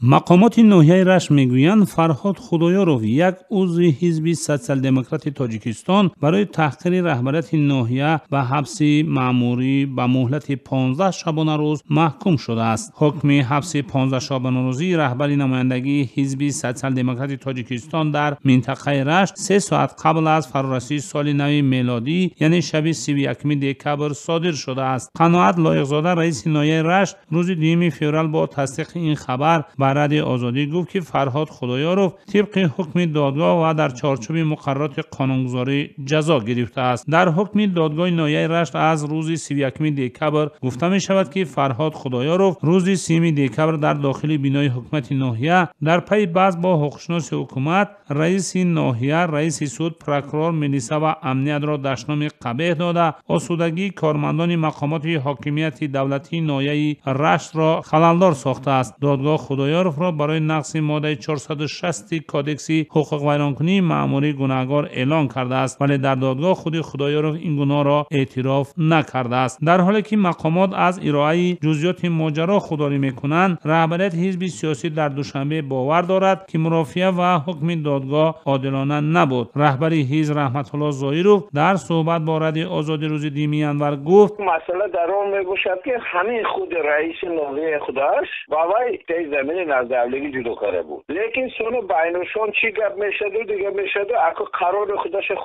مقامات ناحیه رشت میگویند فرهاد خدایارов یک عضو حزب سوسیال دموکرات تاجیکستان برای تحقیر رهبریت ناحیه و حبس مأموری به مهلت 15 شبانه روز محکوم شده است. حکم حبس 15 شبانه روزی رهبری نمایندگی حزب سوسیال دموکرات تاجیکستان در منطقه رشت 3 ساعت قبل از فرارسید سال نو میلادی یعنی شب 31 دکبر صادر شده است. قناعت لایقزاده رئیس ناحیه رشت روز 2 فوریه با تصدیق این خبر رادیو آزادی گفت که فرهاد خدایارov طبق حکم دادگاه و در چارچوب مقررات قانونگذاری جزا گرفته است. در حکم دادگاه ناحیه رشت از روز 31 دکبر گفته می شود که فرهاد خدایارov روز 3 دکبر در داخل بینای حکومت ناحیه در پی بحث با حقوقشناس حکومت، رئیس ناحیه، رئیس سود، پروکرور، میلیسا و امنیت را دشنام قبیح داده آسودگی کارمندان مقامات حاکمیت دولتی ناحیه رشت را خللدار ساخته است. دادگاه خدایارov را برای نقض ماده 460 کادکس حقوق ویرانکنی مأموری گناهکار اعلام کرده است، ولی در دادگاه خود خدایارov این گناه را اعتراف نکرده است. در حالی که مقامات از ارائه جزئیات ماجرا خودداری میکنند، رهبریت حزب سیاسی در دوشنبه باور دارد که مرافعه و حکم دادگاه عادلانه نبود. رهبری حزب رحمت الله ظاهرov در صحبت با رادیو آزادی روز 2 انور گفت مسئله در آن میباشد که همین خود رئیس ناحیه خودش بابای زمین نزدیکی جدا کرده بود، لیکن سونو بینشون چی گپ میشد و دیگه میشد اگه قرار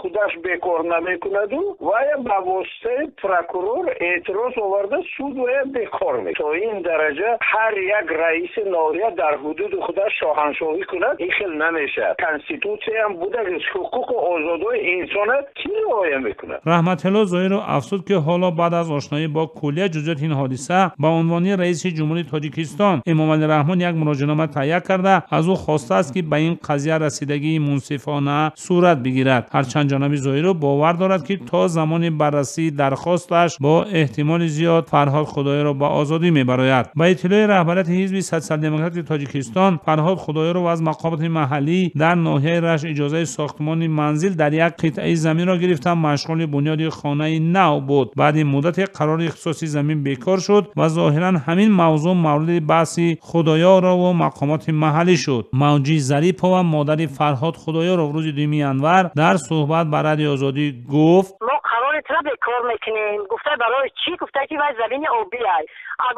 خودش بکار نمیکند و یا به واسطه پروکرور اعتراض آورده سود و بکار میکنه. تا این درجه هر یک رئیس ناحیه در حدود خودش شاهنشاهی کند این خیلی نمیشه. کانستیتوسی هم بوده که حقوق و آزادی انسان کی رعایت میکنه. رحمت الله ظاهرov افزود که حالا بعد از آشنایی با کلیه جزئیات این حادثه با عنوان رئیس جمهوری تاجیکستان امام علی رحمان یک مراجعه‌نامه تهیه کرده از او خواسته است که به این قضیه رسیدگی منصفانه صورت بگیرد. هرچند جناب ظاهرov باور دارد که تا زمان بررسی درخواستش با احتمال زیاد فرهاد خدایارov به آزادی میبراید. با اطلاع رهبریت حزب سوسیال دموکرات تاجیکستان، فرهاد خدایارov از مقامات محلی در ناحیه رشت اجازه ساختمان منزل در یک قطعه زمین را گرفته مشغول بنیاد خانه نو بود. بعد مدت قرار اختصاصی زمین بیکار شد و ظاهرا همین موضوع مورد بحث خدایارov و مقامات محلی شد. موجی ظریفова و مادر فرهاد خدایارov روز 2 انور در صحبت با رادیو آزادی گفت ما قرار ترا بیکار میکنیم. گفته برای چی؟ گفته که وای زمین آبی ای.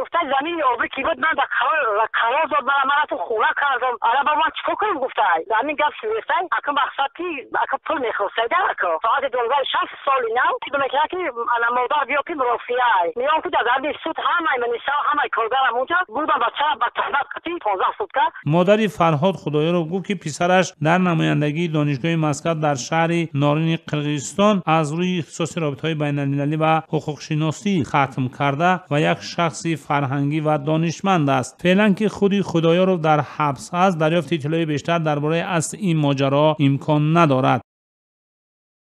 گفته زمین آبی کی بود؟ من به قرار داد من تو خونه کردم. آره با من چیکار کنم؟ گفته زمین گفت سویسته اگه مقصد کی اگه پول میخواسته در که فقط دنبال 60 سال نه که میگه که انا مادر بیا که مرافعه میام که در سود همه منیسا همه کارگرم اونجا بودم بچه با تهمت قتی 15 سوتکا. مادری فرهاد خدایارov گفت که پسرش در نمایندگی دانشگاه مسقط در شهر نارین قرقیزستان از روی اختصاص رابطه‌های بین‌المللی و حقوق شناسی ختم کرده و یک شخص فرهنگی و دانشمند است. فعلا که خودی خدایارov در حبس است، دریافت اطلاعات بیشتر درباره اصل این ماجرا امکان ندارد.